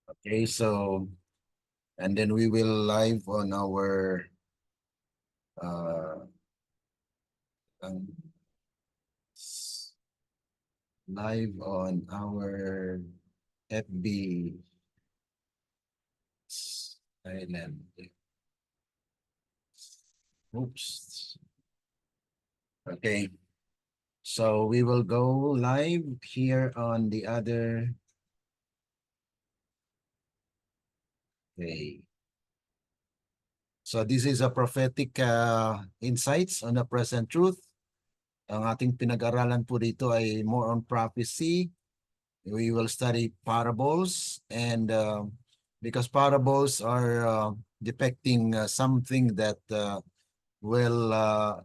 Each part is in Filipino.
Okay, so and then we will live on our uh um, live on our FB Island. Oops. Okay. So we will go live here on the other. Okay. So this is a prophetic insights on the present truth. Ang ating pinag-aralan po dito ay more on prophecy. We will study parables and because parables are depicting something that will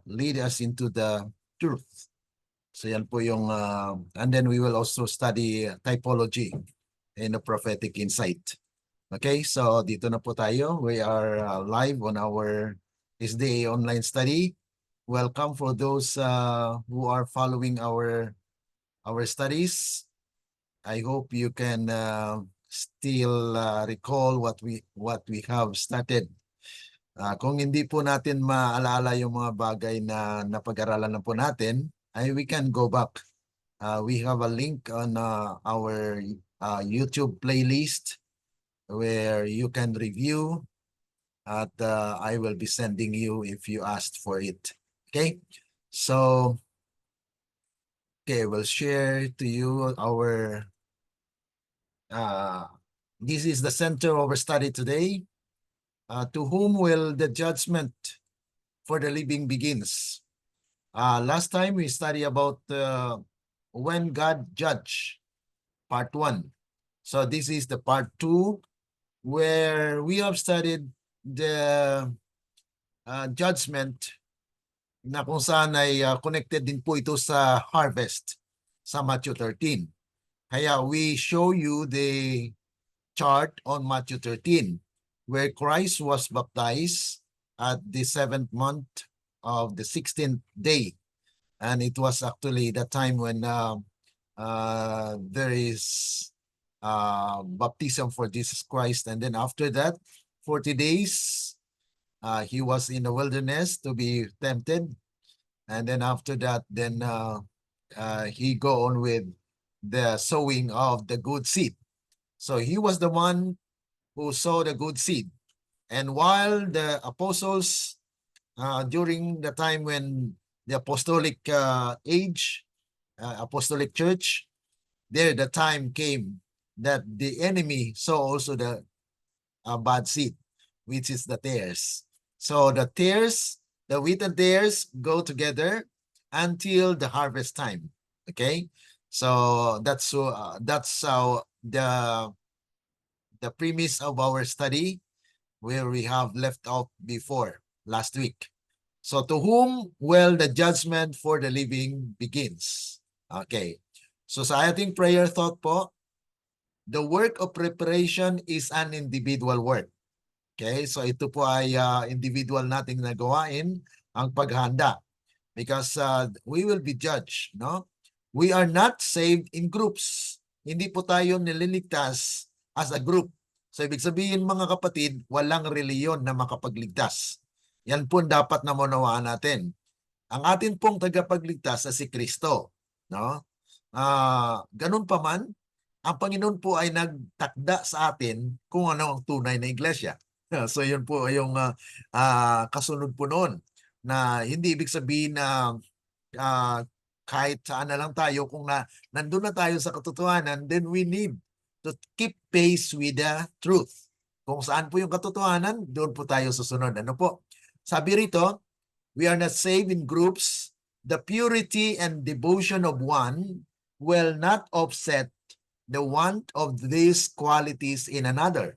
lead us into the truth. So yan po yung and then we will also study typology in the prophetic insight. Okay, so dito na po tayo. We are live on our SDA online study. Welcome for those who are following our studies. I hope you can still recall what we have started. Kung hindi po natin maalala yung mga bagay na napag-aralan na po natin, we can go back. We have a link on our YouTube playlist where you can review at I will be sending you if you asked for it. Okay, so we'll share to you our this is the center of our study today. To whom will the judgment for the living begins? Last time we studied about when God judged, part 1. So this is the part 2 where we have studied the judgment na kung saan ay connected din po ito sa harvest sa Matthew 13. Kaya we show you the chart on Matthew 13 where Christ was baptized at the 7th month of the 16th day. And it was actually the time when there is baptism for Jesus Christ. And then after that, 40 days, he was in the wilderness to be tempted. And then after that, then he go on with the sowing of the good seed. So he was the one who sowed the good seed. And while the apostles, during the time when the apostolic age, apostolic church, there the time came that the enemy saw also the bad seed, which is the tares. So the tares, the wheat and tares go together until the harvest time. Okay, so that's how the premise of our study where we have left out before last week. So to whom will the judgment for the living begins? Okay. So sa ating prayer thought po, the work of preparation is an individual work. Okay, so ito po ay individual nating nagawain ang paghanda because we will be judged, no? We are not saved in groups. Hindi po tayo nililigtas as a group. So ibig sabihin mga kapatid, walang reliyon na makapagligtas. Yan po dapat na maunawaan natin. Ang atin pong tagapagligtas na si Kristo, no? Ganun pa man, ang Panginoon po ay nagtakda sa atin kung ano ang tunay na iglesia. So yun po yung kasunod po noon na hindi ibig sabihin na kahit saan na lang tayo, kung nandun na tayo sa katotohanan, then we need to keep pace with the truth. Kung saan po yung katotohanan, doon po tayo susunod. Ano po? Sabi rito, we are not saved in groups. The purity and devotion of one will not offset the want of these qualities in another.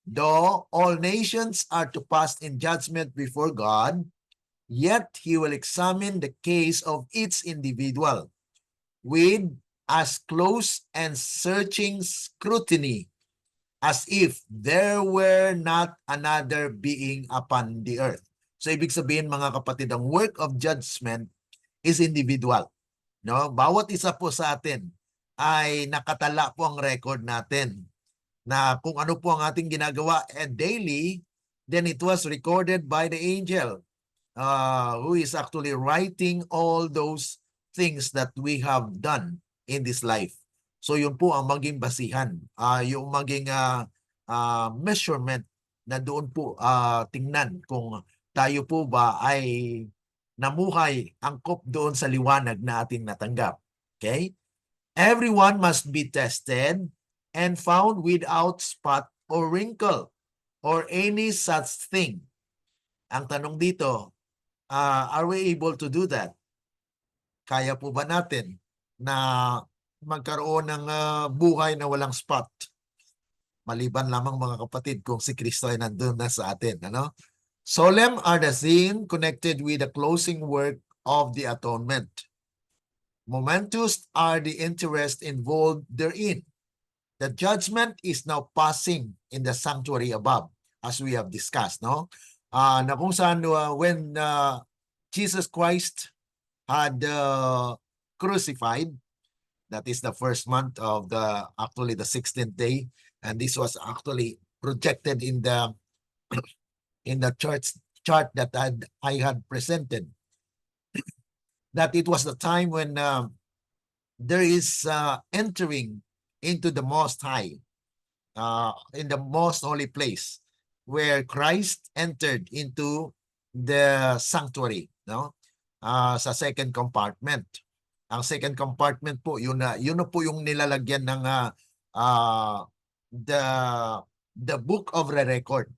Though all nations are to pass in judgment before God, yet he will examine the case of each individual with as close and searching scrutiny as if there were not another being upon the earth. So ibig sabihin mga kapatid, ang work of judgment is individual. No? Bawat isa po sa atin ay nakatala po ang record natin na kung ano po ang ating ginagawa and daily, then it was recorded by the angel who is actually writing all those things that we have done in this life. So yun po ang maging basihan, yung maging measurement na doon po tingnan kung tayo po ba ay namuhay angkop doon sa liwanag na ating natanggap. Okay? Everyone must be tested and found without spot or wrinkle or any such thing. Ang tanong dito, are we able to do that? Kaya po ba natin na magkaroon ng buhay na walang spot? Maliban lamang mga kapatid kung si Kristo ay nandun na sa atin. Ano? Solemn are the scenes connected with the closing work of the atonement. Momentous are the interests involved therein. The judgment is now passing in the sanctuary above, as we have discussed, no? Na kung saan when Jesus Christ had crucified, that is the first month of actually the 16th day, and this was actually projected in the chart that I had presented, that it was the time when there is entering into the Most High, in the most holy place, where Christ entered into the sanctuary, no? Sa second compartment. Ang second compartment po, yun na po yung nilalagyan ng the book of the record.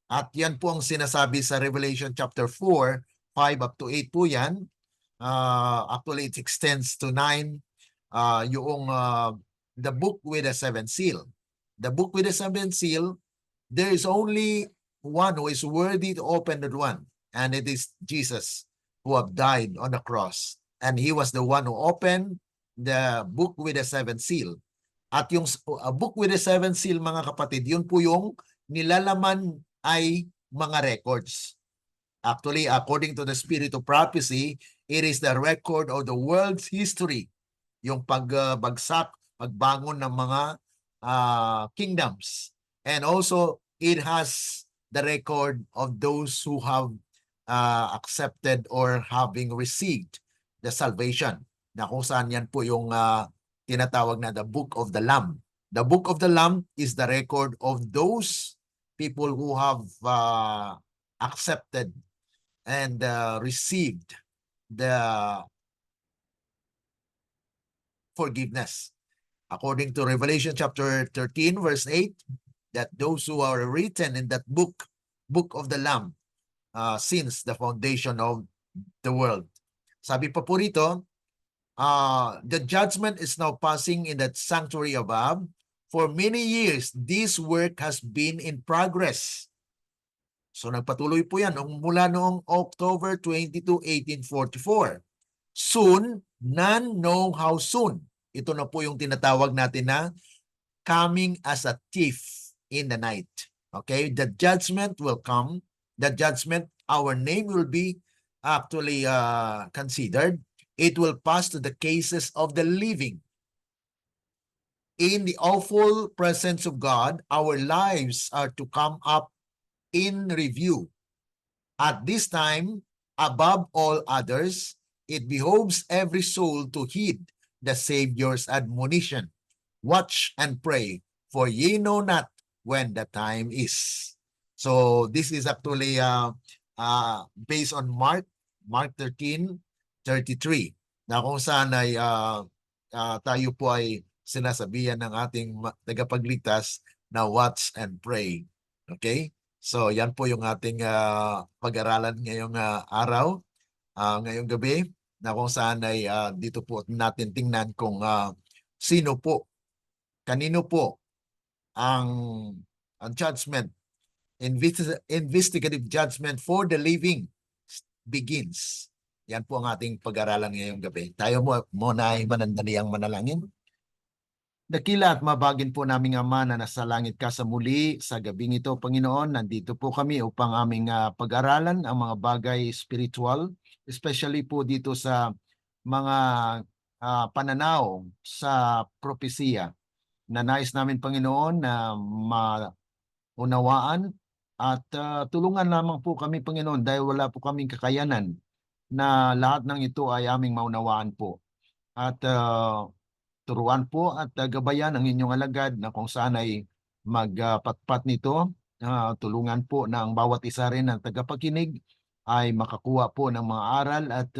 At yan po ang sinasabi sa Revelation chapter 4, 5 up to 8 po yan. Actually, it extends to 9. Yung the book with the seven seal. The book with the seven seal, there is only one who is worthy to open that one, and it is Jesus who have died on the cross. And he was the one who opened the book with the seven seal. At yung book with the seven seal, mga kapatid, yun po yung nilalaman ay mga records. Actually, according to the spirit of prophecy, it is the record of the world's history. Yung pagbagsak, pagbangon ng mga kingdoms. And also, it has the record of those who have accepted or having received the salvation. Na kung saan yan po yung tinatawag na the Book of the Lamb. The Book of the Lamb is the record of those people who have accepted and received the forgiveness. According to Revelation chapter 13, verse 8, that those who are written in that book of the Lamb, since the foundation of the world. Sabi pa po rito, the judgment is now passing in that sanctuary above. For many years, this work has been in progress. So nagpatuloy po yan mula noong October 22, 1844. Soon, none know how soon. Ito na po yung tinatawag natin na coming as a thief in the night. Okay? The judgment will come. The judgment, our name will be actually considered. It will pass to the cases of the living. In the awful presence of God, our lives are to come up in review. At this time, above all others, it behoves every soul to heed the Savior's admonition. Watch and pray, for ye know not when the time is. So this is actually based on Mark 13:33, na kung saan ay tayo po ay sinasabihan ng ating tagapagligtas na watch and pray. Okay? So yan po yung ating pag-aralan ngayong araw, ngayong gabi, na kung saan ay dito po natin tingnan kung sino po, kanino po ang judgment, investigative judgment for the living begins. Yan po ang ating pag-aralan ngayong gabi. Tayo muna ay manandaliang manalangin. Dakila at mabagin po naming Ama na nasa langit ka sa muli sa gabing ito, Panginoon. Nandito po kami upang aming pag-aralan ang mga bagay spiritual, especially po dito sa mga pananaw sa propesiya. na nais namin, Panginoon, na maunawaan at tulungan lamang po kami, Panginoon, dahil wala po kaming kakayanan na lahat ng ito ay aming maunawaan po. At turuan po at gabayan ang inyong alagad na kung saan ay magpatpat nito. Tulungan po na ang bawat isa rin ng tagapakinig ay makakuha po ng mga aral at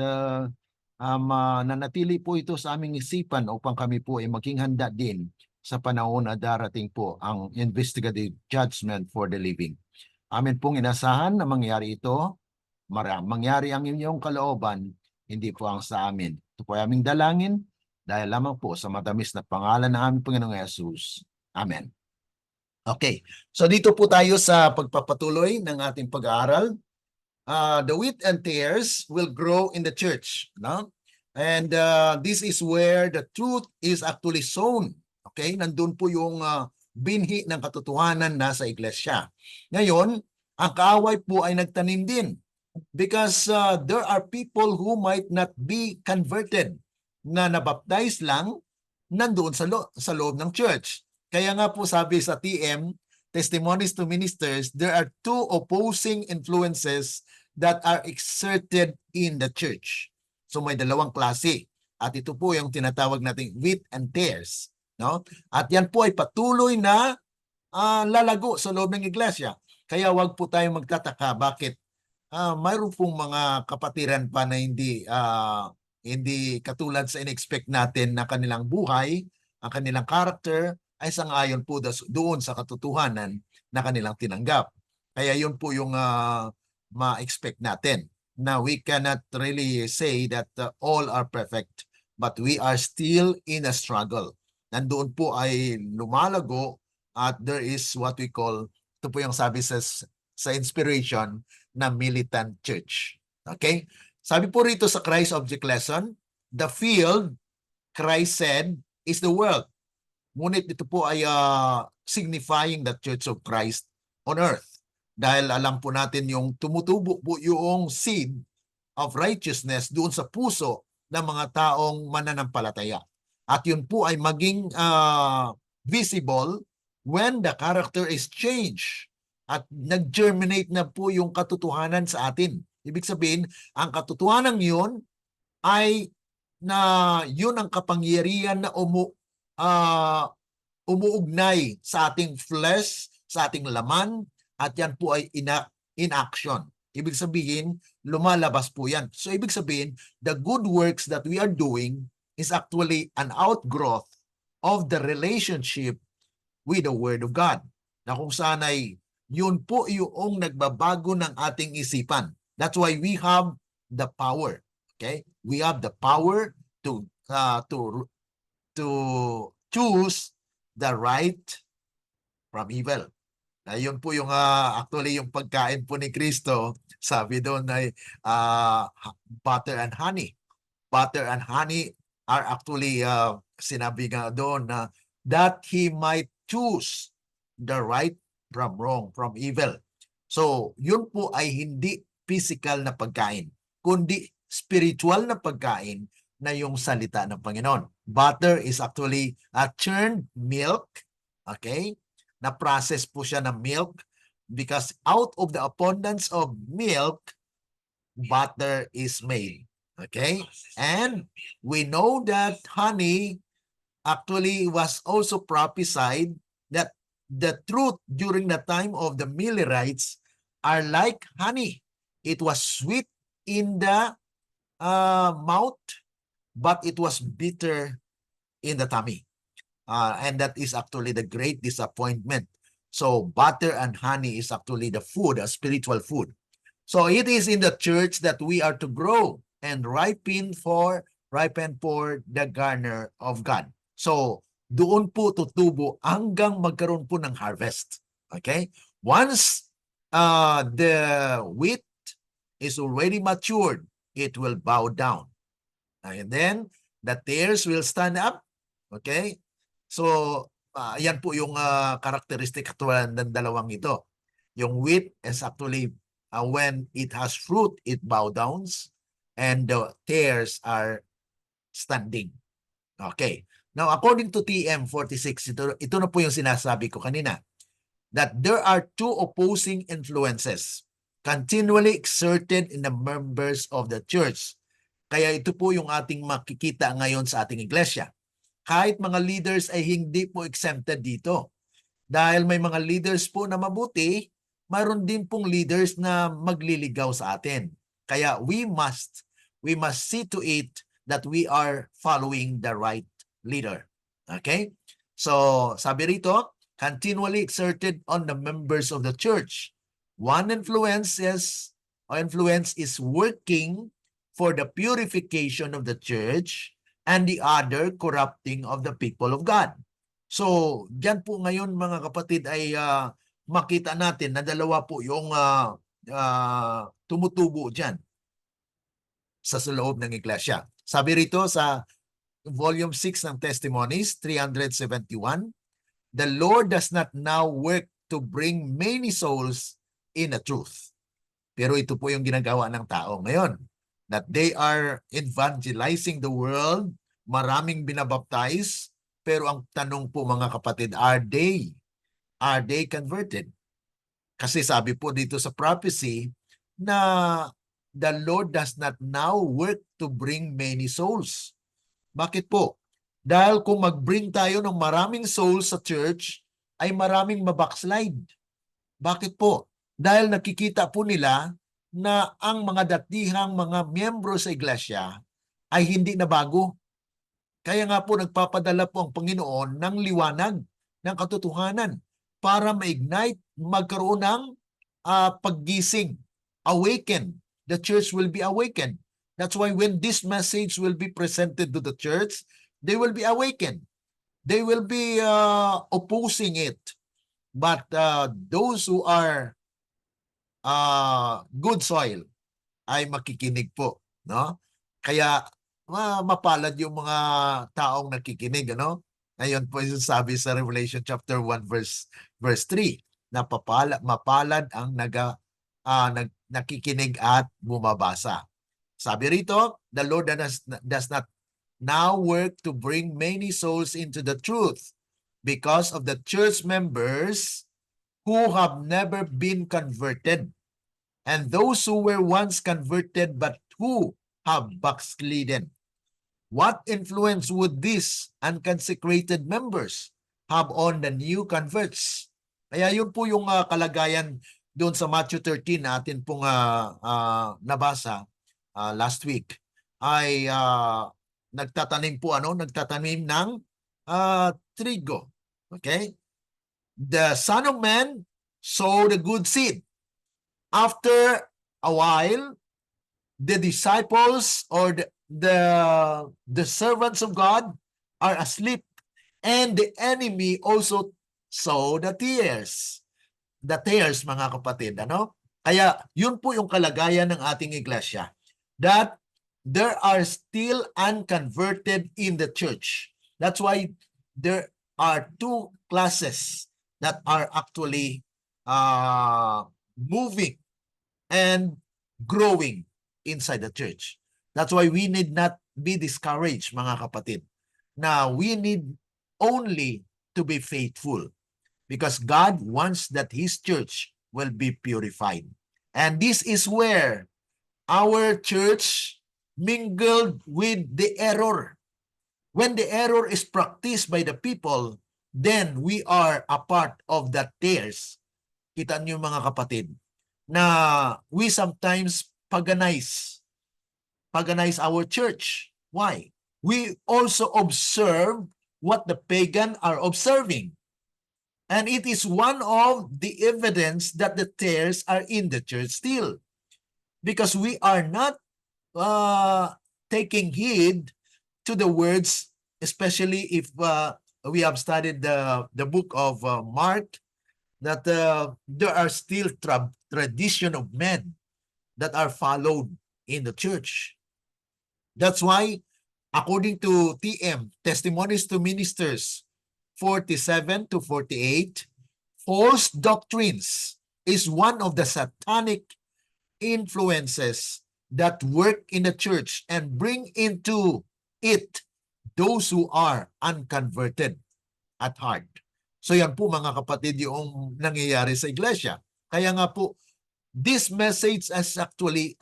mananatili po ito sa aming isipan upang kami po ay maging handa din sa panahon na darating po ang investigative judgment for the living. Amin pong inasahan na mangyari ito. Mangyari ang inyong kalooban, hindi po ang sa amin. Ito po ay aming dalangin dahil lamang po sa matamis na pangalan ng aming Panginoong Yesus. Amen. Okay, so dito po tayo sa pagpapatuloy ng ating pag-aaral. The wheat and tares will grow in the church, no? And this is where the truth is actually sown. Okay, nandun po yung binhi ng katotohanan nasa iglesia. Ngayon, ang kaaway po ay nagtanim din because there are people who might not be converted na nabaptize lang nandoon sa loob ng church. Kaya nga po sabi sa TM, Testimonies to Ministers, there are two opposing influences that are exerted in the church. So may dalawang klase. At ito po yung tinatawag nating wheat and tares. No? At yan po ay patuloy na lalago sa loob ng iglesia. Kaya wag po tayong magtataka bakit mayroon pong mga kapatiran pa na hindi katulad sa in-expect natin na kanilang buhay, ang kanilang character ay sang-ayon po doon sa katotohanan na kanilang tinanggap. Kaya yun po yung ma-expect natin. Now, we cannot really say that all are perfect, but we are still in a struggle. Nandoon po ay lumalago at there is what we call, ito po yung sabi sa inspiration, na militant church. Okay? Sabi po rito sa Christ Object Lesson, the field, Christ said, is the world. Ngunit ito po ay signifying the Church of Christ on earth. Dahil alam po natin yung tumutubo po yung seed of righteousness doon sa puso ng mga taong mananampalataya. At yun po ay maging visible when the character is changed at nag-germinate na po yung katotohanan sa atin. Ibig sabihin, ang katotohanan yun ay na yun ang kapangyarihan na umuugnay sa ating flesh, sa ating laman, at yan po ay in action. Ibig sabihin, lumalabas po yan. So ibig sabihin, the good works that we are doing is actually an outgrowth of the relationship with the Word of God. Na kung saan ay yun po yung nagbabago ng ating isipan. That's why we have the power. Okay? We have the power to choose the right from evil. Yun po yung actually yung pagkain po ni Kristo, sabi doon ay butter and honey. Butter and honey are actually sinabi nga doon na that he might choose the right from wrong, from evil. So, yun po ay hindi physical na pagkain, kundi spiritual na pagkain na yung salita ng Panginoon. Butter is actually a churned milk, okay? Na-process po siya ng milk because out of the abundance of milk, butter is made. Okay? And we know that honey actually was also prophesied that the truth during the time of the Millerites are like honey. It was sweet in the mouth, but it was bitter in the tummy. And that is actually the great disappointment. So butter and honey is actually the food, a spiritual food. So it is in the church that we are to grow and ripen for the garner of God. So doon po tutubo hanggang magkaroon po ng harvest. Okay? Once the wheat is already matured, it will bow down. And then the tares will stand up. Okay? So, yan po yung characteristic ng dalawang ito. Yung wheat is actually, when it has fruit, it bow downs, and the tares are standing. Okay. Now, according to TM46, ito na po yung sinasabi ko kanina, that there are two opposing influences continually exerted in the members of the church. Kaya ito po yung ating makikita ngayon sa ating iglesia. Kahit mga leaders ay hindi po exempted dito. Dahil may mga leaders po na mabuti, mayroon din pong leaders na magliligaw sa atin. Kaya we must see to it that we are following the right leader. Okay? So, sabi rito, continually exerted on the members of the church. One influence is working for the purification of the church and the other corrupting of the people of God. So, diyan po ngayon mga kapatid ay makita natin na dalawa po yung tumutubo diyan sa loob ng iglesia. Sabi rito sa Volume 6 ng Testimonies, 371, the Lord does not now work to bring many souls in the truth. Pero ito po yung ginagawa ng tao ngayon. That they are evangelizing the world, maraming binabaptize, pero ang tanong po mga kapatid, are they converted? Kasi sabi po dito sa prophecy na the Lord does not now work to bring many souls. Bakit po? Dahil kung mag-bring tayo ng maraming souls sa church, ay maraming mabackslide. Bakit po? Dahil nakikita po nila na ang mga datihang mga miyembro sa iglesia ay hindi na bago. Kaya nga po nagpapadala po ang Panginoon ng liwanag, ng katotohanan para ma-ignite, magkaroon ng paggising, awaken. The church will be awakened. That's why when this message will be presented to the church, they will be awakened. They will be opposing it. But those who are good soil ay makikinig po, no? Kaya mapalad yung mga taong nakikinig, ano? Ngayon po yung sabi sa Revelation chapter 1 verse 3 na mapalad ang nakikinig at bumabasa. Sabi rito, the Lord does not now work to bring many souls into the truth because of the church members who have never been converted and those who were once converted but who have backslidden. What influence would these unconsecrated members have on the new converts? Kaya yun po yung kalagayan doon sa Matthew 13 natin pong nabasa last week ay nagtatanim ng trigo. Okay? The Son of Man sowed the good seed. After a while, the disciples or the servants of God are asleep, and the enemy also sow the tares. The tares, mga kapatid, ano? Kaya yun po yung kalagayan ng ating iglesia, that there are still unconverted in the church. That's why there are two classes that are actually moving and growing inside the church. That's why we need not be discouraged, mga kapatid. Now, we need only to be faithful because God wants that His church will be purified. And this is where our church mingled with the error. When the error is practiced by the people, then we are a part of that tares. Kita niyo mga kapatid, na we sometimes paganize our church. Why? We also observe what the pagan are observing. And it is one of the evidence that the tares are in the church still. Because we are not taking heed to the words, especially if we have studied the book of Mark, that there are still tradition of men that are followed in the church. That's why, according to TM, Testimonies to Ministers 47 to 48, false doctrines is one of the satanic influences that work in the church and bring into it those who are unconverted at heart. So yan po mga kapatid yung nangyayari sa iglesia. Kaya nga po, this message is actually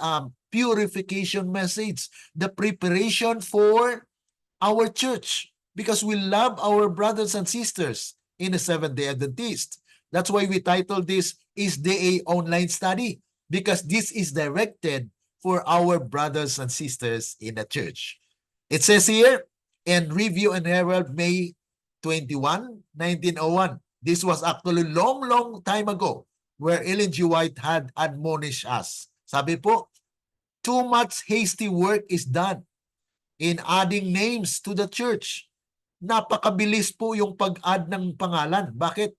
purification message, the preparation for our church, because we love our brothers and sisters in the Seventh-day Adventist. That's why we titled this Is Day a Online Study, because this is directed for our brothers and sisters in the church. It says here in Review and Herald, May 21, 1901. This was actually long time ago where Ellen G. White had admonished us. Sabi po, too much hasty work is done in adding names to the church. Napakabilis po yung pag-add ng pangalan. Bakit?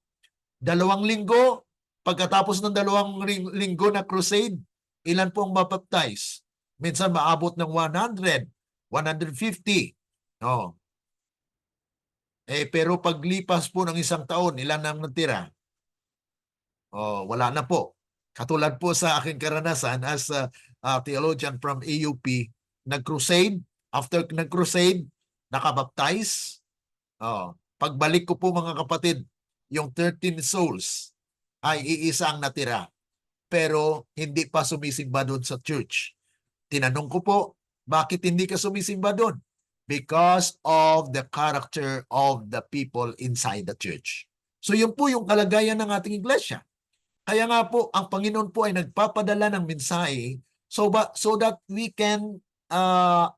2 linggo, pagkatapos ng 2 linggo na crusade, ilan po ang mabaptize? Minsan maabot ng 100, 150. Oh. Pero paglipas po ng 1 taon, ilan nang natira? Oh, wala na po. Katulad po sa aking karanasan as a theologian from AUP, nag-crusade, after nag-crusade, nakabaptize. Oh, pagbalik ko po mga kapatid, yung 13 souls ay iisa ang natira. Pero hindi pa sumisimba doon sa church. Tinanong ko po, bakit hindi ka sumisimba doon? Because of the character of the people inside the church. So yun po yung kalagayan ng ating iglesia. Kaya nga po, ang Panginoon po ay nagpapadala ng mensahe so that we can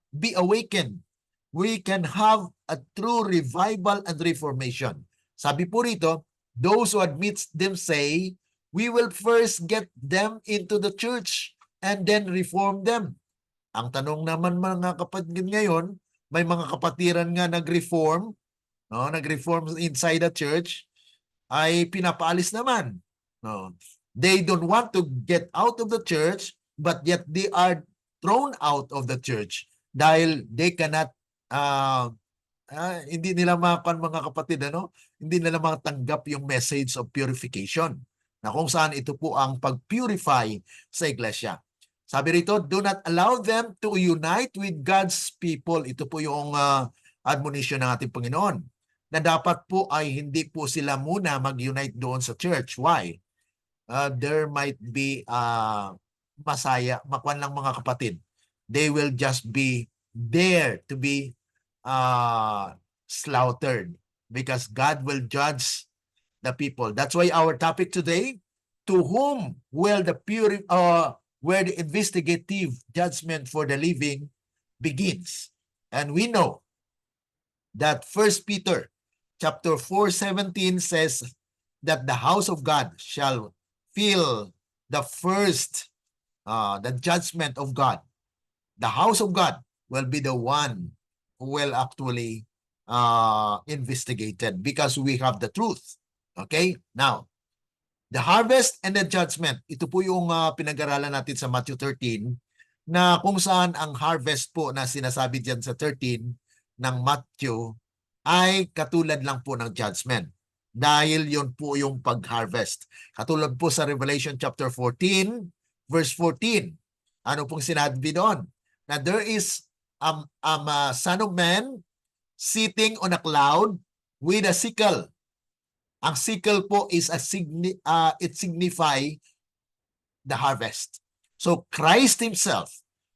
be awakened. We can have a true revival and reformation. Sabi po rito, those who admit them say, we will first get them into the church and then reform them. Ang tanong naman mga kapatid ngayon, may mga kapatiran nga nag-reform, no, nag-reform inside the church, ay pinapaalis naman. No. They don't want to get out of the church, but yet they are thrown out of the church dahil they cannot hindi nila mga kapatid, hindi nila matanggap yung message of purification na kung saan ito po ang pag-purify sa iglesia. Sabi rito, do not allow them to unite with God's people. Ito po yung admonition ng ating Panginoon na dapat po ay hindi po sila muna mag-unite doon sa church. Why? There might be makuan lang mga kapatid. They will just be there to be slaughtered because God will judge the people. That's why our topic today, to whom will where the investigative judgment for the living begins. And we know that 1 Peter chapter 4:17 says that the house of God shall feel the first, the judgment of God. The house of God will be the one who will actually investigated because we have the truth. Okay? Now, the harvest and the judgment. Ito po yung pinag-aralan natin sa Matthew 13 na kung saan ang harvest po na sinasabi diyan sa 13 ng Matthew ay katulad lang po ng judgment. Dahil yun po yung pag-harvest. Katulad po sa Revelation chapter 14, verse 14. Ano pong sinabi doon? Na there is a son of man sitting on a cloud with a sickle. Ang sickle po is it signify the harvest. So Christ himself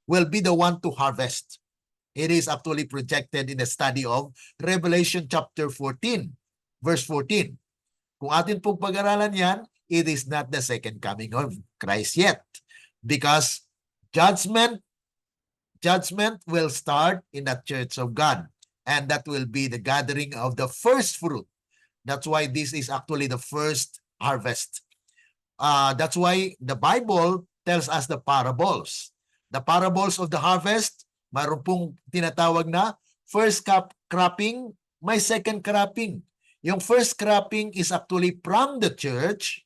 will be the one to harvest. It is actually projected in the study of Revelation chapter 14, verse 14. Kung atin pong pag-aralan yan, it is not the second coming of Christ yet. Because judgment will start in the church of God. And that will be the gathering of the first fruit. That's why this is actually the first harvest. That's why the Bible tells us the parables. The parables of the harvest, mayroon pong tinatawag na first cropping, may second cropping. Yung first cropping is actually from the church,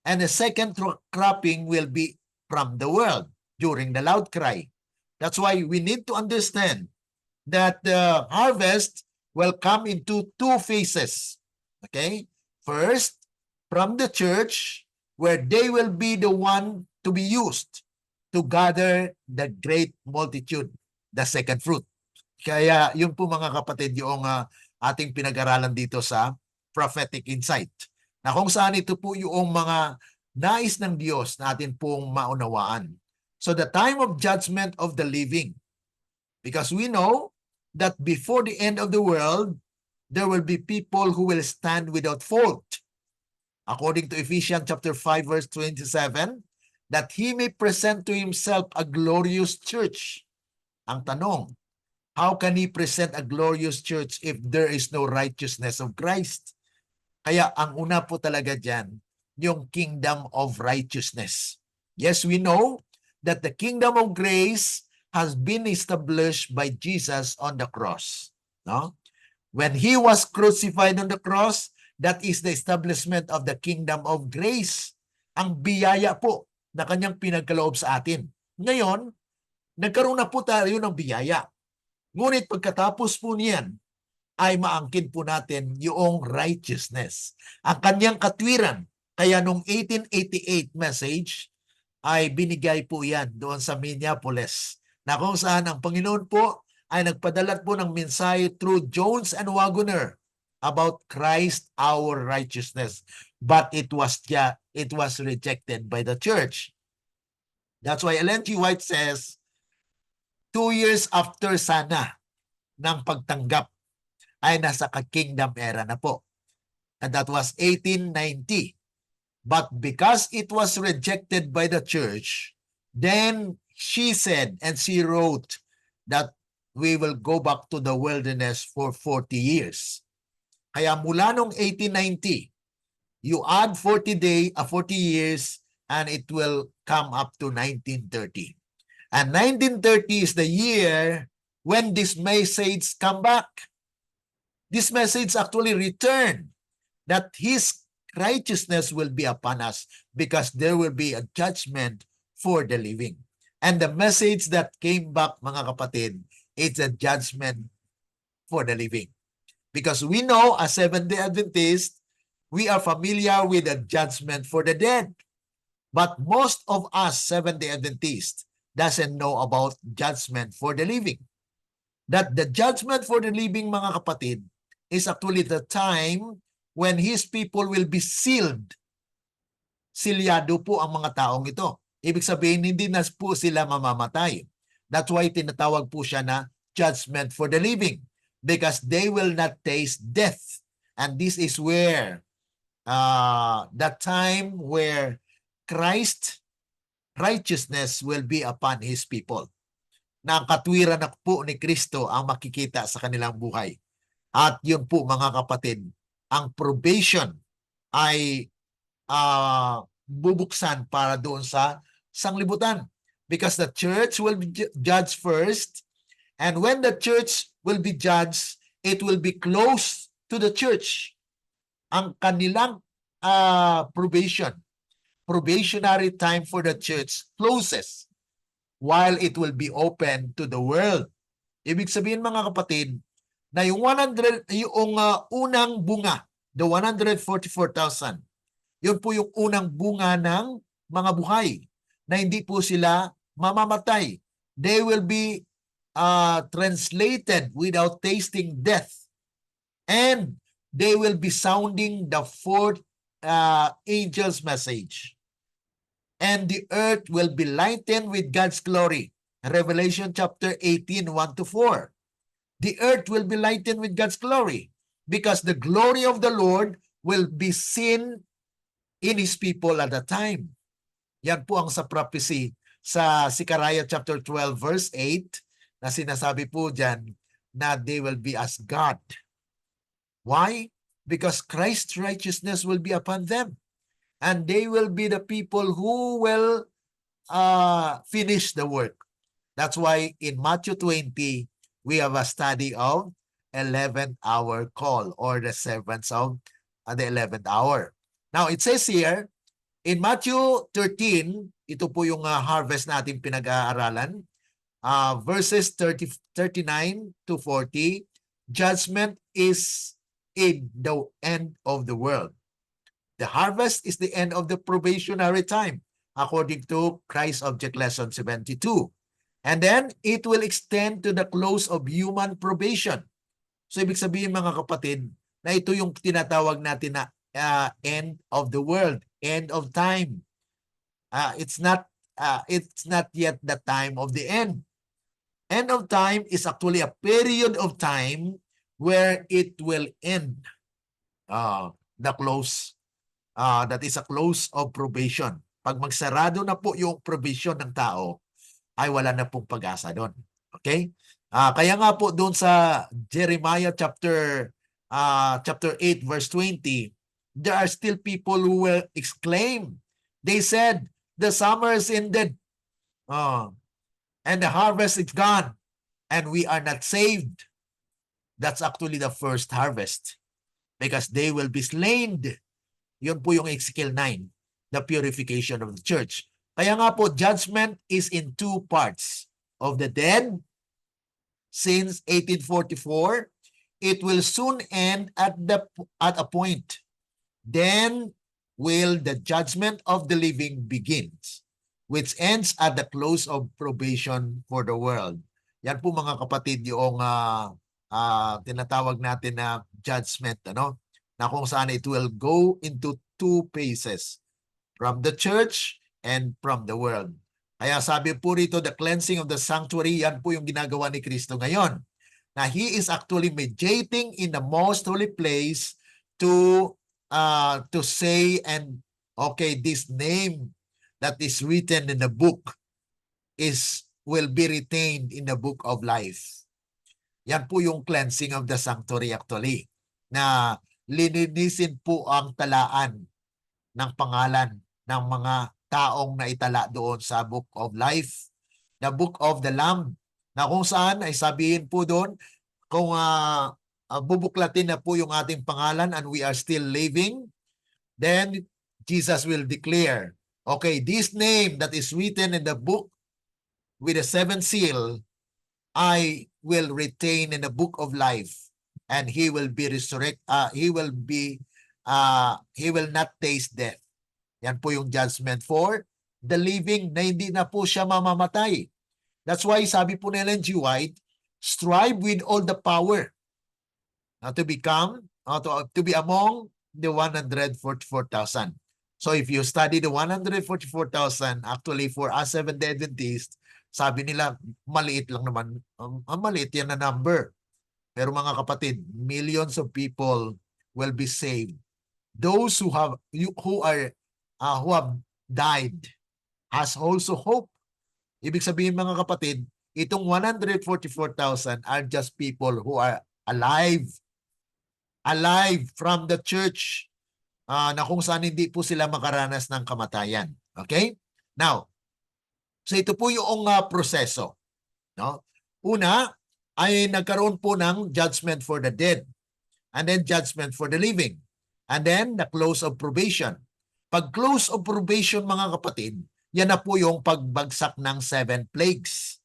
and the second cropping will be from the world during the loud cry. That's why we need to understand that the harvest will come into two phases. Okay? First, from the church, where they will be the one to be used to gather the great multitude, the second fruit. Kaya yun po mga kapatid yung ating pinag-aralan dito sa prophetic insight. Na kung saan ito po yung mga nais ng Diyos na atin pong maunawaan. So the time of judgment of the living. Because we know that before the end of the world, there will be people who will stand without fault. According to Ephesians chapter 5 verse 27, that he may present to himself a glorious church. Ang tanong, how can he present a glorious church if there is no righteousness of Christ? Kaya ang una po talaga dyan, yung kingdom of righteousness. Yes, we know that the kingdom of grace has been established by Jesus on the cross. No? When he was crucified on the cross, that is the establishment of the kingdom of grace. Ang biyaya po na kanyang pinagkaloob sa atin. Ngayon, nagkaroon na po tayo ng biyaya. Ngunit pagkatapos po niyan, ay maangkin po natin yung righteousness. Ang kanyang katwiran. Kaya nung 1888 message, ay binigay po yan doon sa Minneapolis. Na kung saan ang Panginoon po ay nagpadala po ng mensahe through Jones and Wagoner about Christ our righteousness. But it was rejected by the church. That's why Ellen G. White says, 2 years after sana ng pagtanggap ay nasa kingdom era na po. And that was 1890. But because it was rejected by the church, then she said and she wrote that we will go back to the wilderness for 40 years. Kaya mula nung 1890, you add 40 years and it will come up to 1930. And 1930 is the year when this message come back. This message actually returned that his righteousness will be upon us because there will be a judgment for the living. And the message that came back, mga kapatid, is a judgment for the living. Because we know as Seventh-day Adventists, we are familiar with the judgment for the dead. But most of us Seventh-day Adventists doesn't know about judgment for the living. That the judgment for the living, mga kapatid, is actually the time when his people will be sealed. Silyado po ang mga taong ito. Ibig sabihin, hindi na po sila mamamatay. That's why tinatawag po siya na judgment for the living. Because they will not taste death. And this is where the time where Christ righteousness will be upon his people. Na ang katwiran na po ni Kristo ang makikita sa kanilang buhay. At yun po mga kapatid, ang probation ay bubuksan para doon sa sanglibutan. Because the church will be judged first, and when the church will be judged, it will be close to the church. Ang kanilang probationary time for the church closes while it will be open to the world. Ibig sabihin mga kapatid, na yung unang bunga, the 144,000, yun po yung unang bunga ng mga buhay na hindi po sila mamamatay. They will be translated without tasting death. And they will be sounding the fourth angel's message. And the earth will be lightened with God's glory. Revelation chapter 18, 1-4. The earth will be lightened with God's glory because the glory of the Lord will be seen in His people at that time. Yan po ang sa prophecy sa Zechariah chapter 12 verse 8 na sinasabi po dyan na they will be as God. Why? Because Christ's righteousness will be upon them. And they will be the people who will finish the work. That's why in Matthew 20, we have a study of 11th hour call or the servants of the 11th hour. Now, it says here, in Matthew 13, ito po yung harvest natin pinag-aaralan, verses 39 to 40, judgment is in the end of the world. The harvest is the end of the probationary time, according to Christ Object Lesson 72. And then, it will extend to the close of human probation. So, ibig sabihin mga kapatid, na ito yung tinatawag natin na end of the world, end of time. It's not yet the time of the end. End of time is actually a period of time where it will end. The close, that is a close of probation. Pag magsarado na po yung probation ng tao, ay wala na pong pag-asa doon. Okay? Kaya nga po doon sa Jeremiah chapter 8 verse 20, there are still people who will exclaim. They said, the summer is ended. And the harvest is gone. And we are not saved. That's actually the first harvest. Because they will be slain. Yun po yung Ezekiel 9, the purification of the church. Kaya nga po, judgment is in two parts. Of the dead, since 1844, it will soon end at a point. Then will the judgment of the living begins, which ends at the close of probation for the world. Yan po mga kapatid yung tinatawag natin na judgment, na kung saan it will go into two phases, from the church and from the world. Kaya sabi po rito, the cleansing of the sanctuary, yan po yung ginagawa ni Kristo ngayon. Na He is actually mediating in the most holy place to say, and okay, this name that is written in the book will be retained in the book of life. Yan po yung cleansing of the sanctuary actually. Na lininisin po ang talaan ng pangalan ng mga taong naitala doon sa book of life, the book of the Lamb, na kung saan ay sabihin po doon, kung bubuklatin na po yung ating pangalan and we are still living, then Jesus will declare, okay, this name that is written in the book with the seventh seal, I will retain in the book of life, and he will be resurrected. He will not taste death. Yan po yung judgment for the living na hindi na po siya mamamatay. That's why sabi po ni Ellen G. White, strive with all the power to be among the 144,000. So if you study the 144,000, actually for us Seventh-day Adventists, sabi nila, maliit lang naman. Maliit yan na number. Pero mga kapatid, millions of people will be saved. Those who have died has also hope. Ibig sabihin mga kapatid, itong 144,000 are just people who are alive from the church, na kung saan hindi po sila makaranas ng kamatayan. Okay? Now, so ito po yung proseso. No? Una, ay nagkaroon po ng judgment for the dead, and then judgment for the living, and then the close of probation. Pag close of probation mga kapatid, yan na po yung pagbagsak ng 7 plagues.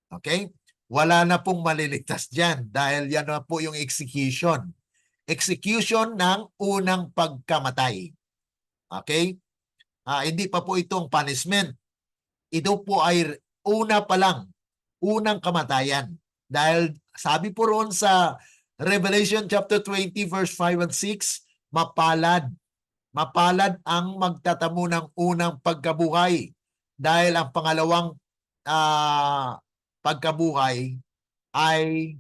Okay? Wala na pong maliligtas dyan dahil yan na po yung execution. Execution ng unang pagkamatay. Okay? Hindi pa po itong punishment. Ito po ay una pa lang, unang kamatayan. Dahil sabi po roon sa Revelation chapter 20 verse 5 and 6, mapalad ang magtatamo ng unang pagkabuhay dahil ang pangalawang pagkabuhay ay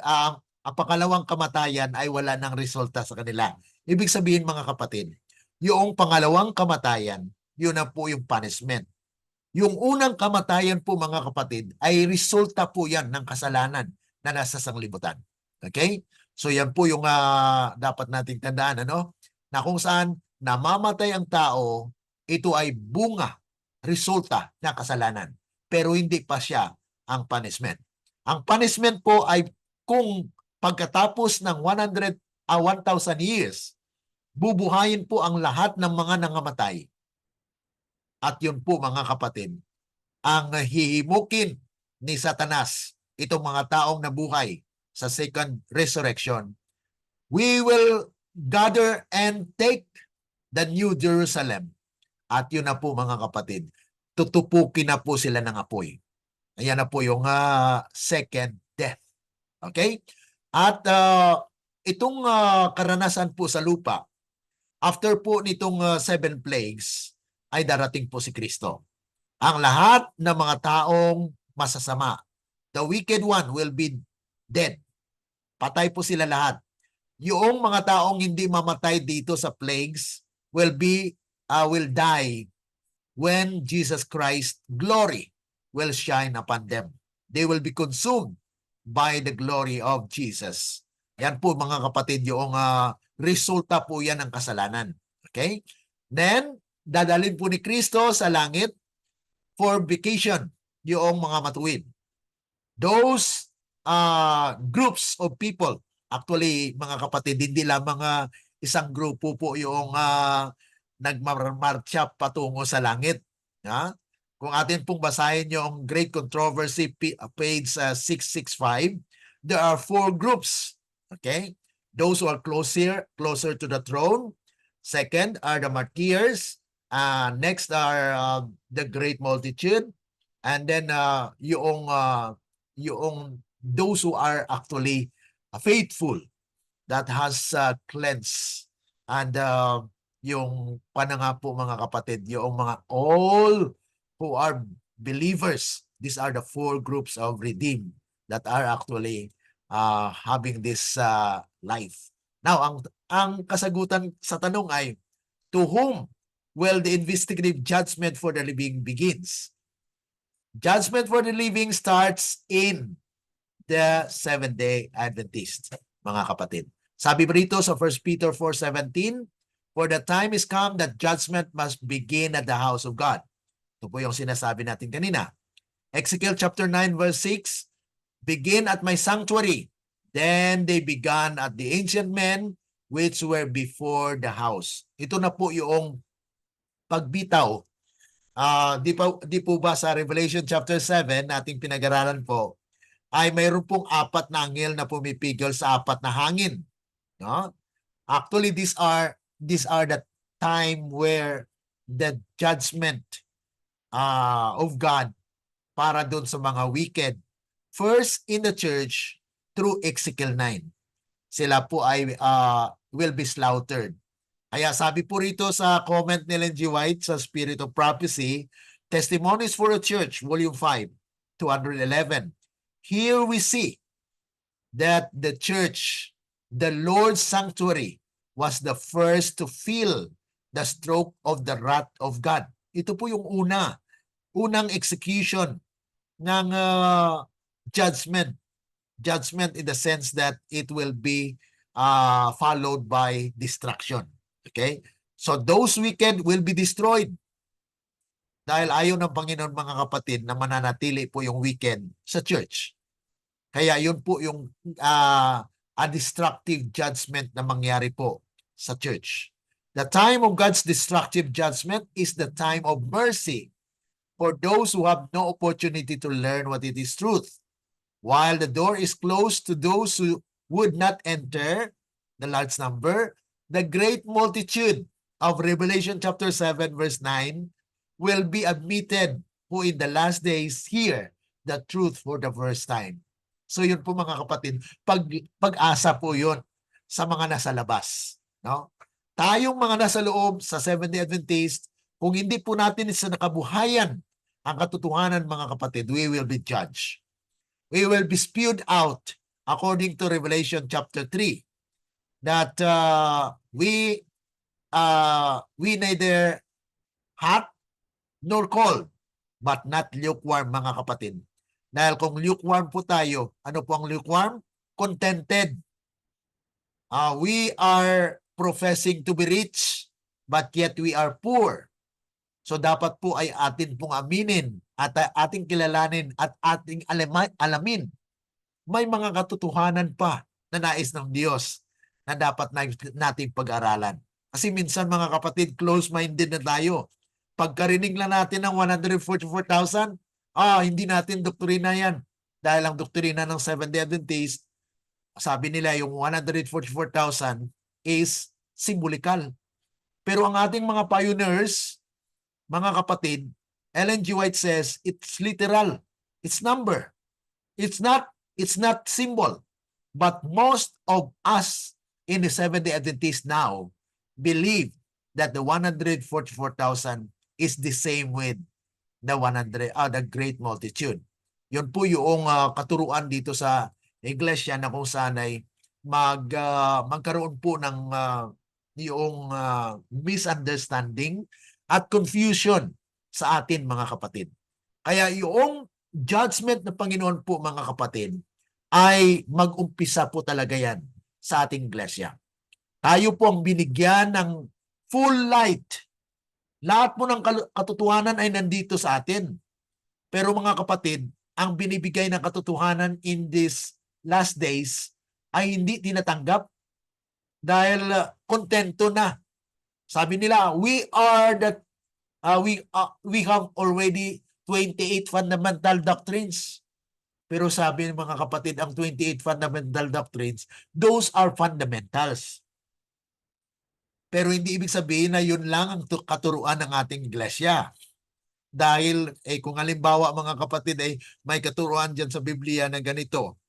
ang pangalawang kamatayan ay wala ng resulta sa kanila. Ibig sabihin mga kapatid, yung pangalawang kamatayan, yun na po yung punishment. Yung unang kamatayan po mga kapatid ay resulta po yan ng kasalanan na nasa sanglibutan. Okay? So yan po yung dapat nating tandaan, na kung saan namamatay ang tao, ito ay bunga, resulta ng kasalanan. Pero hindi pa siya ang punishment. Ang punishment po ay kung pagkatapos ng 1,000 years, bubuhayin po ang lahat ng mga nangamatay. At yun po mga kapatid, ang hihimukin ni Satanas, itong mga taong nabuhay sa second resurrection. We will gather and take the New Jerusalem. At yun na po mga kapatid, tutupukin na po sila ng apoy. Ayan na po yung second death. Okay? At itong karanasan po sa lupa, after po nitong 7 plagues, ay darating po si Kristo. Ang lahat ng mga taong masasama, the wicked one will be dead. Patay po sila lahat. Yung mga taong hindi mamatay dito sa plagues will die when Jesus Christ glory will shine upon them. They will be consumed by the glory of Jesus. Yan po mga kapatid, yung resulta po yan ng kasalanan. Okay? Then, dadalhin po ni Kristo sa langit for vacation, yung mga matuwid. Those groups of people, actually mga kapatid, hindi lang mga isang grupo po yung nagmarmarcha patungo sa langit. Ha? Kung atin pong basahin yung Great Controversy, page 665, there are 4 groups. Okay? Those who are closer to the throne. Second are the martyrs. Next are the great multitude. And then yung those who are actually faithful, that has cleansed. And yung nga po mga kapatid, yung mga all who are believers, these are the 4 groups of redeemed that are actually having this life. Now, ang kasagutan sa tanong ay, to whom will the investigative judgment for the living begins? Judgment for the living starts in the Seventh-day Adventist, mga kapatid. Sabi pa rito sa 1 Peter 4:17, for the time is come that judgment must begin at the house of God. Ito po yung sinasabi natin kanina. Ezekiel chapter 9 verse 6, begin at my sanctuary. Then they began at the ancient men which were before the house. Ito na po yung pagbitaw. Di po ba sa Revelation chapter 7 nating pinag-aralan po, ay mayroon pong 4 na anghel na pumipigil sa 4 na hangin. No? Actually, these are the time where the judgment of God para doon sa mga wicked, first in the church through Ezekiel 9. Sila po ay will be slaughtered. Kaya sabi po rito sa comment ni Ellen G. White sa Spirit of Prophecy, Testimonies for a Church, Volume 5, 211. Here we see that the church, the Lord's sanctuary, was the first to feel the stroke of the wrath of God. Ito po yung unang execution ng judgment. Judgment in the sense that it will be followed by destruction. Okay? So those wicked will be destroyed. Dahil ayaw ng Panginoon, mga kapatid, na mananatili po yung wicked sa church. Kaya yun po yung a destructive judgment na mangyari po sa church. The time of God's destructive judgment is the time of mercy for those who have no opportunity to learn what it is truth. While the door is closed to those who would not enter, the large number, the great multitude of Revelation chapter 7 verse 9 will be admitted who in the last days hear the truth for the first time. So yun po mga kapatid, pag-asa po yun sa mga nasa labas. No? Tayong mga nasa loob sa Seventh-day Adventist, kung hindi po natin sa nakabuhayan ang katotohanan, mga kapatid, we will be judged. We will be spewed out according to Revelation chapter 3 that we neither hot nor cold but not lukewarm, mga kapatid. Dahil kung lukewarm po tayo, ano po ang lukewarm? Contented. We are professing to be rich but yet we are poor. So dapat po ay atin pong aminin at ating kilalanin at ating alamin. May mga katotohanan pa na nais ng Diyos na dapat nating pag-aralan. Kasi minsan, mga kapatid, close-minded na tayo. Pagkarinig lang natin ng 144,000, hindi natin doktrina yan. Dahil ang doktrina ng Seventh-day Adventist, sabi nila yung 144,000 is symbolikal. Pero ang ating mga pioneers, mga kapatid, Ellen G. White says, it's literal. It's number. It's not symbol. But most of us in the Seventh-day Adventists now believe that the 144,000 is the same with the great multitude. Yun po yung katuruan dito sa iglesia na kung saan ay magkaroon po ng yung misunderstanding at confusion sa atin mga kapatid. Kaya yung judgment ng Panginoon po mga kapatid ay mag-umpisa po talaga yan sa ating iglesia. Tayo po ang binigyan ng full light. Lahat po ng katotohanan ay nandito sa atin. Pero mga kapatid, ang binibigay ng katotohanan in these last days ay hindi tinatanggap dahil kontento na. Sabi nila, we have already 28 fundamental doctrines. Pero sabi ng mga kapatid, ang 28 fundamental doctrines, those are fundamentals. Pero hindi ibig sabihin na yun lang ang katuruan ng ating iglesia. Dahil kung halimbawa mga kapatid ay may katuruan dyan sa Biblia na ganito,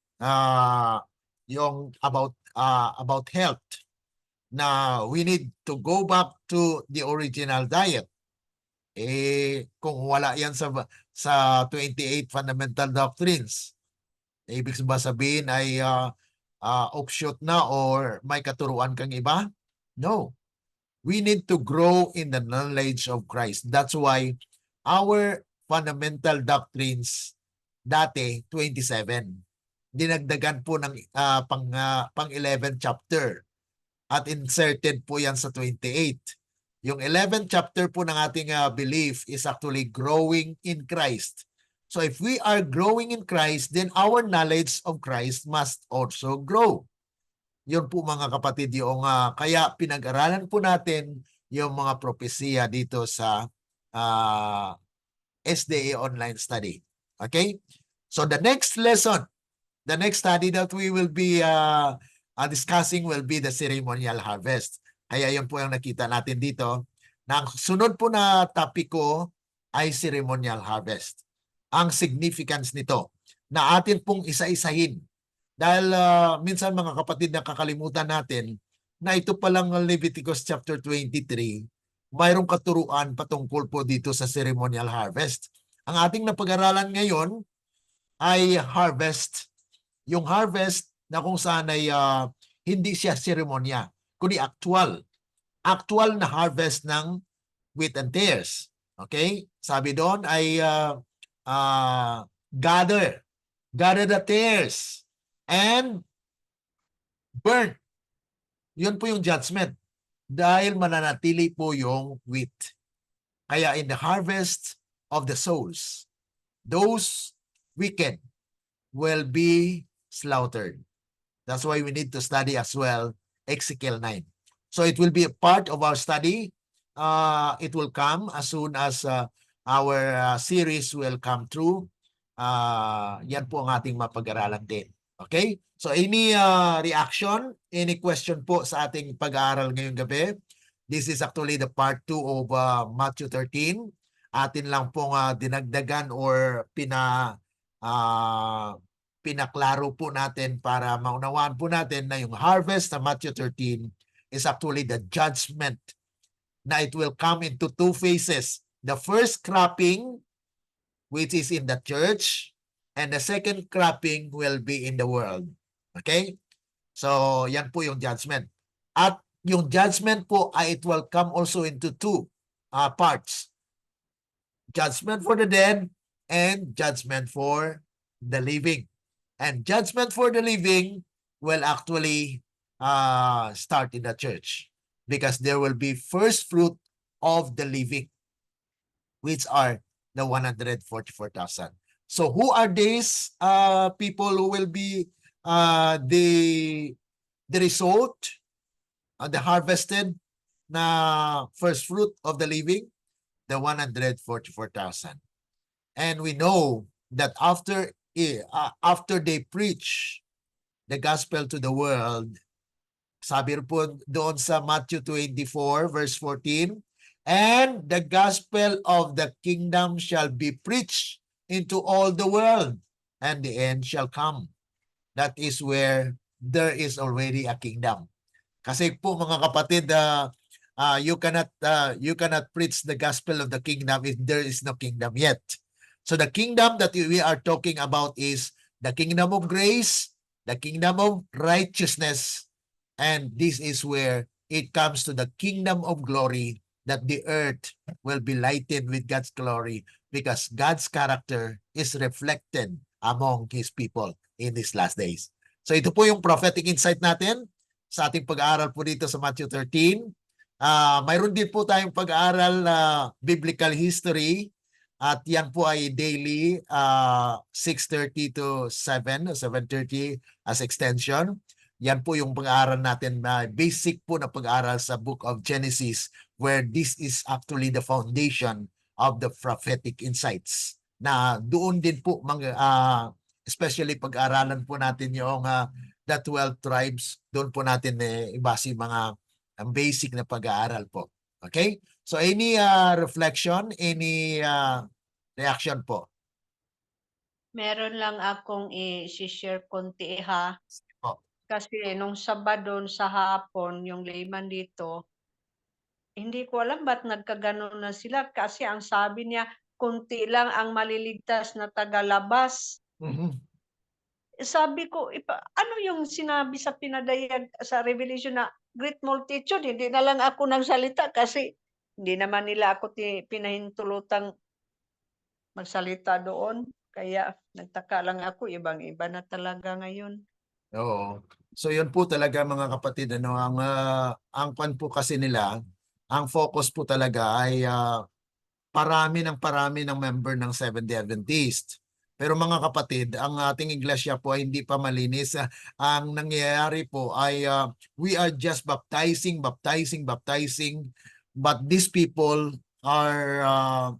yung about health, na we need to go back to the original diet. Kung wala yan sa 28 fundamental doctrines, ibig sabihin ay offshoot na or may katuruan kang iba? No. We need to grow in the knowledge of Christ. That's why our fundamental doctrines dati 27. Dinagdagan po ng pang 11 chapter at inserted po yan sa 28. Yung 11th chapter po ng ating belief is actually growing in Christ. So if we are growing in Christ, then our knowledge of Christ must also grow. Yun po mga kapatid, yung kaya pinag-aralan po natin yung mga propesya dito sa SDA online study. Okay? So the next lesson, the next study that we will be discussing will be the ceremonial harvest. Kaya yun po yung nakita natin dito. Ang sunod po na topic ko ay ceremonial harvest. Ang significance nito na atin pong isa-isahin. Dahil minsan mga kapatid, nakakalimutan natin na ito palang Leviticus chapter 23, mayroong katuruan patungkol po dito sa ceremonial harvest. Ang ating napag-aralan ngayon ay harvest. Yung harvest na kung saan ay hindi siya seremonya, kundi actual. Actual na harvest ng wheat and tares. Okay? Sabi doon ay gather the tares and burn. Yun po yung judgment. Dahil mananatili po yung wheat. Kaya in the harvest of the souls, those wicked will be slaughtered. That's why we need to study as well Ezekiel 9. So it will be a part of our study. It will come as soon as our series will come through. Yan po ang ating mapag-aralan din. Okay? So any reaction, any question po sa ating pag-aaral ngayong gabi? This is actually the part 2 of Matthew 13. Atin lang pong dinagdagan or pinaklaro po natin para maunawaan po natin na yung harvest sa Matthew 13 is actually the judgment na it will come into two phases. The first cropping, which is in the church, and the second cropping will be in the world. Okay? So, yan po yung judgment. At yung judgment po, it will come also into two parts. Judgment for the dead and judgment for the living. And judgment for the living will actually start in the church because there will be first fruit of the living, which are the 144,000. So who are these people who will be the result, the harvested na first fruit of the living? The 144,000. And we know that after they preach the gospel to the world, sabi po doon sa Matthew 24 verse 14, and the gospel of the kingdom shall be preached into all the world, and the end shall come. That is where there is already a kingdom. Kasi po mga kapatid, you cannot preach the gospel of the kingdom if there is no kingdom yet. So the kingdom that we are talking about is the kingdom of grace, the kingdom of righteousness, and this is where it comes to the kingdom of glory, that the earth will be lighted with God's glory because God's character is reflected among His people in these last days. So ito po yung prophetic insight natin sa ating pag-aaral po dito sa Matthew 13. Mayroon din po tayong pag-aaral na biblical history at yan po ay daily 6:30 to 7 o 7:30 as extension. Yan po yung pag-aaral natin na basic po na pag-aaral sa book of Genesis, where this is actually the foundation of the prophetic insights. Na doon din po especially pag-aralan po natin yung the 12 tribes, doon po natin ibase mga basic na pag-aaral po. Okay? So any reflection, any reaction po? Meron lang akong i-share konti ha. Po. Kasi nung Sabado sa hapon, yung layman dito, hindi ko alam ba't nagkaganon na sila kasi ang sabi niya, konti lang ang maliligtas na tagalabas. Sabi ko, ano yung sinabi sa pinadayag sa Revelation na great multitude? Hindi na lang ako nagsalita kasi hindi naman nila ako pinahintulutang magsalita doon. Kaya nagtaka lang ako, ibang-iba na talaga ngayon. Oo. So yun po talaga mga kapatid, ang pan po kasi nila, ang focus po talaga ay parami ng member ng Seventh-day Adventist. Pero mga kapatid, ang ating iglesia po ay hindi pa malinis. Ang nangyayari po ay we are just baptizing. But these people are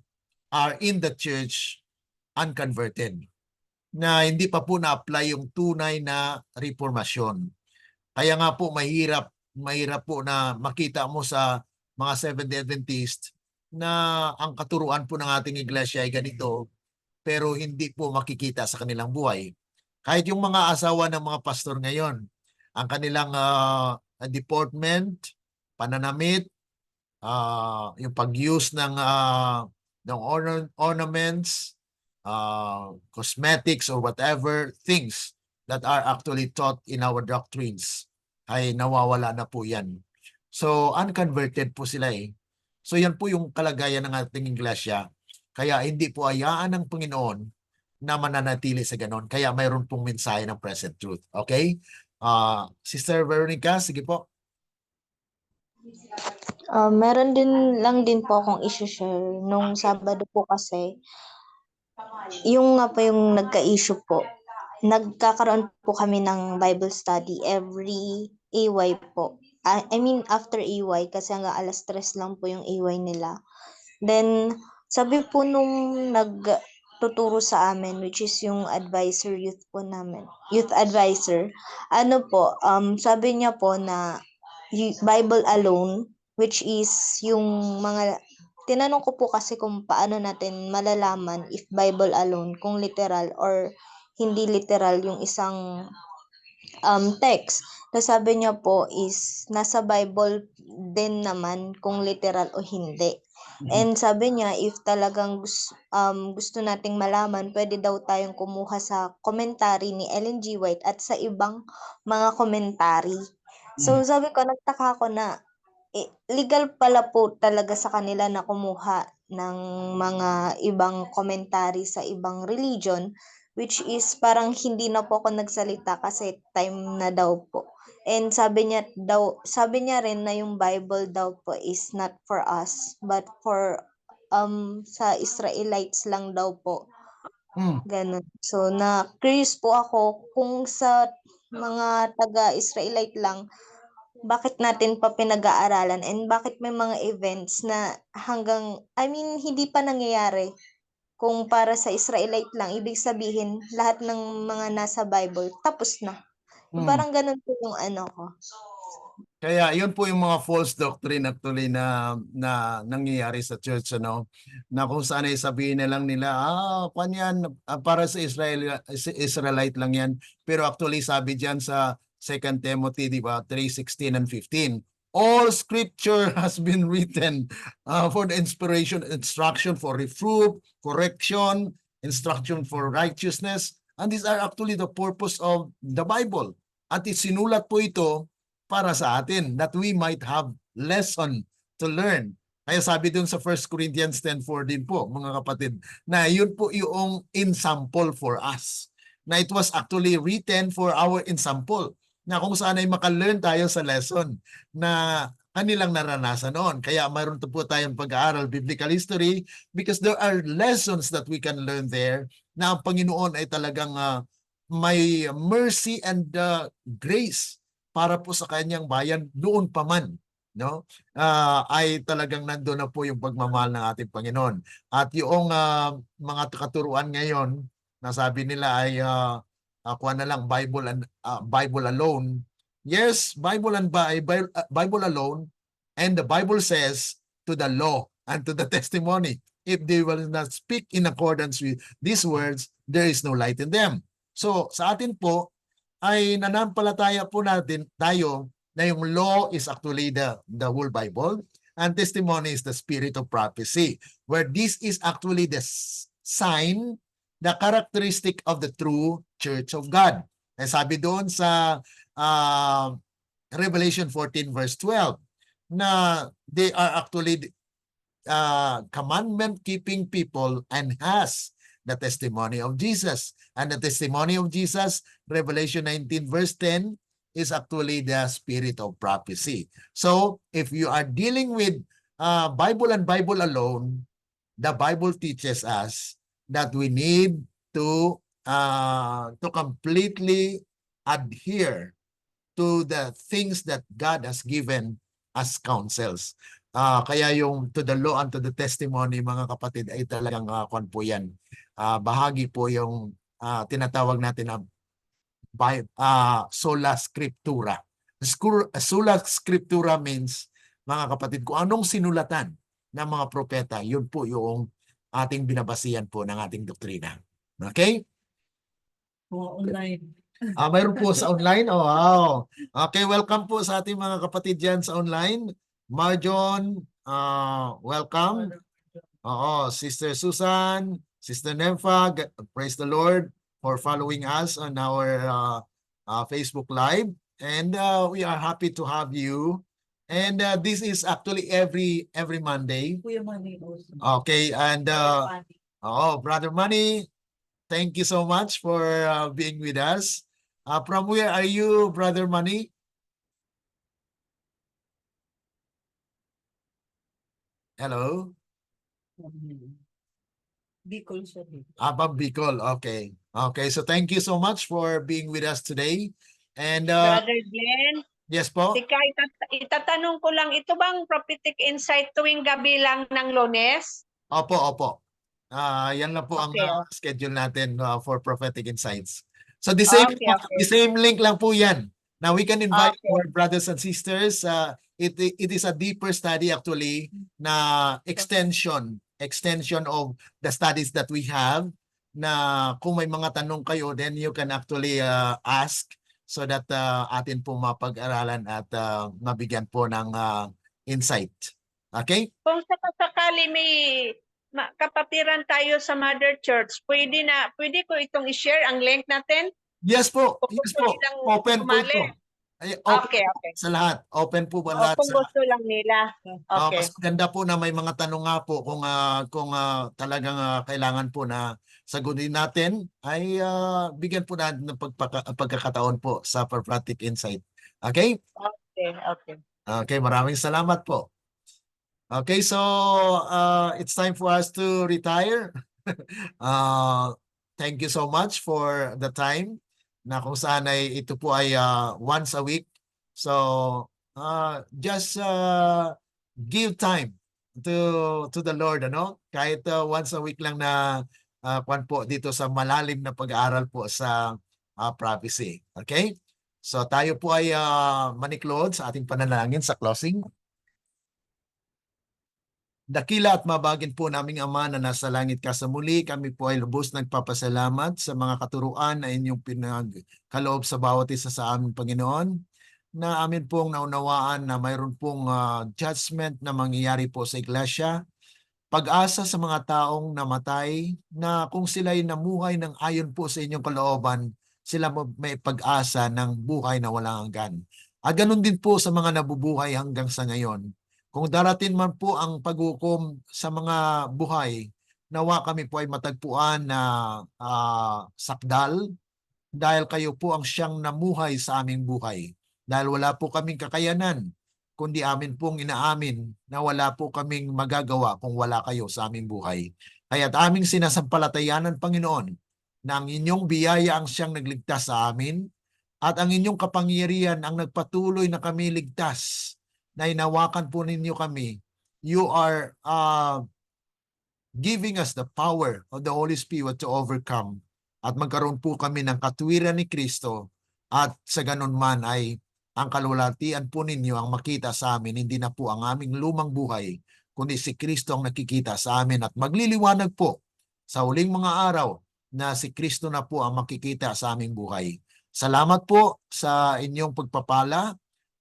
in the church unconverted, na hindi pa po na-apply yung tunay na reformasyon. Kaya nga po mahirap po na makita mo sa mga Seventh-day Adventist na ang katuruan po ng ating iglesia ay ganito, pero hindi po makikita sa kanilang buhay. Kahit yung mga asawa ng mga pastor ngayon, ang kanilang deportment, pananamit, yung pag-use ng ornaments, cosmetics or whatever things that are actually taught in our doctrines, ay nawawala na po yan. So unconverted po sila eh. So yan po yung kalagayan ng ating iglesia. Kaya hindi po ayaan ng Panginoon na mananatili sa ganon. Kaya mayroon pong mensahe ng present truth. Okay? Sister Veronica, sige po. Meron din po akong i-share. Nung Sabado po kasi, yung nga po yung nagka-issue po, nagkakaroon po kami ng Bible study every AY po. I mean, after AY, kasi hanggang 3:00 lang po yung AY nila. Then, sabi po nung nagtuturo sa amin, which is yung advisor youth po namin, youth advisor, sabi niya po na Bible alone, which is yung mga, tinanong ko po kasi kung paano natin malalaman if Bible alone, kung literal or hindi literal yung isang text. Na sabi niya po is nasa Bible din naman kung literal o hindi. And sabi niya, if talagang gusto nating malaman, pwede daw tayong kumuha sa commentary ni Ellen G. White at sa ibang mga commentary. So sabi ko, nagtaka ako na legal pala po talaga sa kanila na kumuha ng mga ibang commentary sa ibang religion, which is parang hindi na po ako nagsalita kasi time na daw po. And sabi niya rin na yung Bible daw po is not for us, but for sa Israelites lang daw po. Ganun. So na-curious po ako kung sa mga taga-Israelite lang, bakit natin pa pinag-aaralan and bakit may mga events na hindi pa nangyayari. Kung para sa Israelite lang, ibig sabihin, lahat ng mga nasa Bible, tapos na. Parang ganun po yung ko. Kaya yun po yung mga false doctrine actually na nangyayari sa church, ano, na kung saan ay sabihin na lang nila, kanyan, para sa Israelite lang yan. Pero actually sabi diyan sa 2 Timothy, di ba, 3:16 and 15, all scripture has been written for the instruction, for reproof, correction, instruction for righteousness. And these are actually the purpose of the Bible. At isinulat po ito para sa atin, that we might have lesson to learn. Kaya sabi dun sa 1 Corinthians 10:4 din po, mga kapatid, na yun po yung ensample for us. Na it was actually written for our ensample. Na kung saan ay maka-learn tayo sa lesson na kanilang naranasan noon. Kaya mayroon po tayong pag-aaral biblical history because there are lessons that we can learn there na ang Panginoon ay talagang may mercy and grace para po sa kanyang bayan doon pa man, no? Ay talagang nandoon na po yung pagmamahal ng ating Panginoon. At yung mga katuruan ngayon, nasabi nila ay kuha na lang Bible alone. Yes, Bible alone, and the Bible says to the law and to the testimony, if they will not speak in accordance with these words, there is no light in them. So sa atin po ay nanampalataya po natin tayo na yung law is actually the whole Bible and testimony is the spirit of prophecy, where this is actually the sign, the characteristic of the true church of God. Eh, sabi doon sa Revelation 14 verse 12 na they are actually commandment-keeping people and has the testimony of Jesus. And the testimony of Jesus, Revelation 19 verse 10, is actually the spirit of prophecy. So, if you are dealing with Bible and Bible alone, the Bible teaches us that we need to completely adhere to the things that God has given as counsels. Kaya yung to the law and to the testimony, mga kapatid, ay talagang kwan po yan. Bahagi po yung tinatawag natin na sola scriptura. Sola scriptura means, mga kapatid, kung anong sinulatan ng mga propeta, yun po yung ating binabasihan po ng ating doktrina. Okay? Online. Mayroon po sa online. Oh, wow. Okay, welcome po sa ating mga kapatid dyan sa online. Marjon, welcome. Oo, Sister Susan, Sister Nemfa, praise the Lord for following us on our Facebook Live. And we are happy to have you. And this is actually every Monday. Kuya Manny also. Okay, and Brother Manny, thank you so much for being with us. From where are you, Brother Manny? Hello? Bicol siya dito. From Bicol, okay. Okay, so thank you so much for being with us today. And Brother Glenn, yes po. tika, itatanong ko lang, ito bang prophetic insight tuwing gabi lang ng Lunes? Opo. Yan lang po ang Okay. schedule natin for prophetic insights. So the same Okay. the same link lang po yan. Now we can invite Okay. our brothers and sisters. It is a deeper study actually na extension of the studies that we have, na kung may mga tanong kayo, then you can actually ask so that atin po mapag-aralan at mabigyan po ng insight. Okay? Kung sakali may kapatiran tayo sa Mother Church, pwede ko itong i-share ang link natin? Yes po. Kung Yes gusto po. nilang Open po sumali. ito. Ay, open Okay. sa lahat. Open po ba O, lahat kung sa gusto lang nila. Okay. mas maganda po na may mga tanong nga po kung talagang kailangan po na sagutin natin, ay bigyan po natin ng pagkakataon po sa prophetic insight. Okay? Okay. Okay, maraming salamat po. Okay, so it's time for us to retire. Thank you so much for the time na kung saan ay ito po ay once a week. So just give time to the Lord, ano? Kahit once a week lang na kwan po dito sa malalim na pag-aaral po sa prophecy. Okay? So tayo po ay maniklod sa ating panalangin sa closing. Dakila at mabagin po naming Ama na nasa langit ka sa muli, kami po ay lubos nagpapasalamat sa mga katuruan na inyong pinagkaloob sa bawat isa sa amin, Panginoon, na amin pong naunawaan na mayroon pong judgment na mangyayari po sa iglesia, pag-asa sa mga taong namatay na kung sila'y namuhay ng ayon po sa inyong kalooban, sila may pag-asa ng buhay na walang hanggan. At ganun din po sa mga nabubuhay hanggang sa ngayon. Kung darating man po ang paghukom sa mga buhay, nawa kami po ay matagpuan na sakdal dahil kayo po ang siyang namuhay sa aming buhay. Dahil wala po kaming kakayanan, kundi amin pong inaamin na wala po kaming magagawa kung wala kayo sa aming buhay. Kaya't aming sinasampalatayanan, Panginoon, na ang inyong biyaya ang siyang nagligtas sa amin at ang inyong kapangyarihan ang nagpatuloy na kami ligtas, na inawakan po ninyo kami. You are giving us the power of the Holy Spirit to overcome at magkaroon po kami ng katwiran ni Kristo, at sa ganun man ay ang kalulatian po ninyo ang makita sa amin, hindi na po ang aming lumang buhay, kundi si Kristo ang nakikita sa amin, at magliliwanag po sa huling mga araw na si Kristo na po ang makikita sa aming buhay. Salamat po sa inyong pagpapala,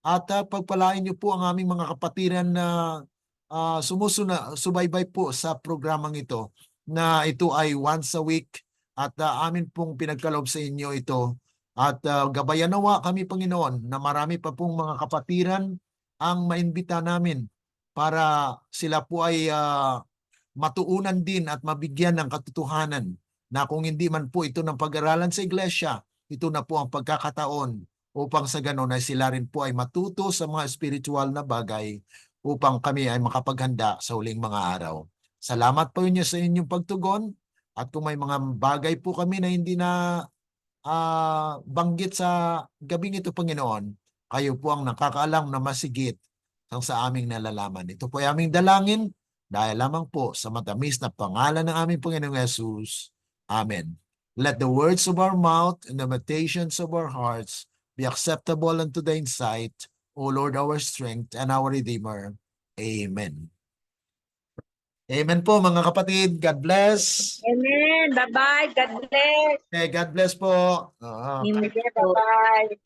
at pagpalain niyo po ang aming mga kapatiran na subaybay po sa programang ito, na ito ay once a week, at amin pong pinagkaloob sa inyo ito. At gabayan nawa kami, Panginoon, na marami pa pong mga kapatiran ang maimbita namin para sila po ay matuunan din at mabigyan ng katotohanan na kung hindi man po ito ng pag-aralan sa iglesia, ito na po ang pagkakataon upang sa ganon ay sila rin po ay matuto sa mga spiritual na bagay upang kami ay makapaghanda sa huling mga araw. Salamat po niyo sa inyong pagtugon, at kung may mga bagay po kami na hindi na banggit sa gabing ito, Panginoon, kayo po ang nakakaalam na masigit sa aming nalalaman. Ito po ay aming dalangin dahil lamang po sa matamis na pangalan ng aming Panginoong Yesus. Amen. Let the words of our mouth and the meditations of our hearts be acceptable unto thy sight, O Lord, our strength and our Redeemer. Amen. Amen po, mga kapatid. God bless. Amen. Bye-bye. God bless. God bless po. Amen po. Bye-bye.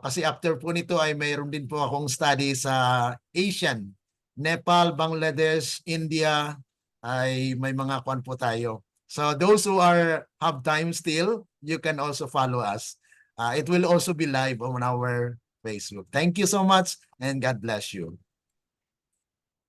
Kasi after po nito ay mayroon din po akong study sa Asian, Nepal, Bangladesh, India, ay may mga kwan po tayo. So those who have time still, you can also follow us. It will also be live on our Facebook. Thank you so much, and God bless you.